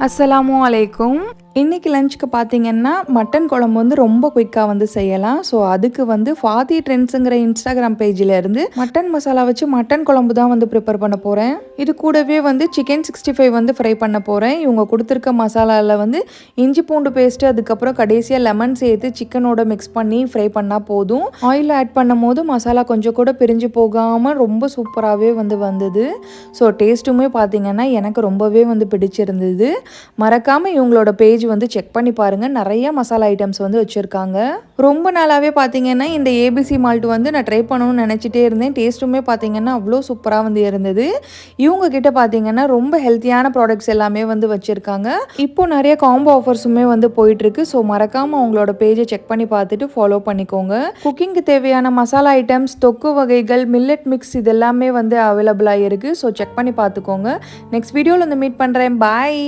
அஸ்ஸலாமு அலைக்கும். இன்னைக்கு லஞ்சுக்கு பார்த்தீங்கன்னா மட்டன் குழம்பு வந்து ரொம்ப குயிக்காக வந்து செய்யலாம். ஸோ அதுக்கு வந்து ஃபாதி ட்ரெண்ட்ஸுங்கிற இன்ஸ்டாகிராம் பேஜில் இருந்து மட்டன் மசாலா வச்சு மட்டன் குழம்பு தான் வந்து ப்ரிப்பேர் பண்ண போகிறேன். இது கூடவே வந்து சிக்கன் 65 வந்து ஃப்ரை பண்ண போகிறேன். இவங்க கொடுத்துருக்க மசாலாவில் வந்து இஞ்சி பூண்டு பேஸ்ட்டு, அதுக்கப்புறம் கடைசியாக லெமன் சேர்த்து சிக்கனோட மிக்ஸ் பண்ணி ஃப்ரை பண்ணால் போதும். ஆயில் ஆட் பண்ணும் போது மசாலா கொஞ்சம் கூட பிரிஞ்சு போகாமல் ரொம்ப சூப்பராகவே வந்து வந்தது. ஸோ டேஸ்ட்டுமே பார்த்தீங்கன்னா எனக்கு ரொம்பவே வந்து பிடிச்சிருந்தது. மறக்காமல் இவங்களோட பேஜ் வந்து செக் பண்ணி பாருங்கள். நிறைய மசாலா ஐட்டம்ஸ் வந்து வச்சுருக்காங்க. ரொம்ப நாளாகவே பார்த்தீங்கன்னா இந்த ஏபிசி மால்ட் வந்து நான் ட்ரை பண்ணணும்னு நினச்சிட்டே இருந்தேன். டேஸ்ட்டுமே பார்த்தீங்கன்னா அவ்வளோ சூப்பராக வந்து இருந்தது. இவங்க கிட்ட பார்த்தீங்கன்னா ரொம்ப ஹெல்த்தியான ப்ராடக்ட்ஸ் எல்லாமே வந்து வச்சுருக்காங்க. இப்போ நிறைய காம்போ ஆஃபர்ஸுமே வந்து போயிட்டுருக்கு. ஸோ மறக்காமல் அவங்களோட பேஜை செக் பண்ணி பார்த்துட்டு ஃபாலோ பண்ணிக்கோங்க. குக்கிங்க்கு தேவையான மசாலா ஐட்டம்ஸ், தொக்கு வகைகள், மில்லட் மிக்ஸ் இதெல்லாமே வந்து அவைலபிளாக இருக்குது. ஸோ செக் பண்ணி பார்த்துக்கோங்க. நெக்ஸ்ட் வீடியோவில் வந்து மீட் பண்ணுறேன். பாய்.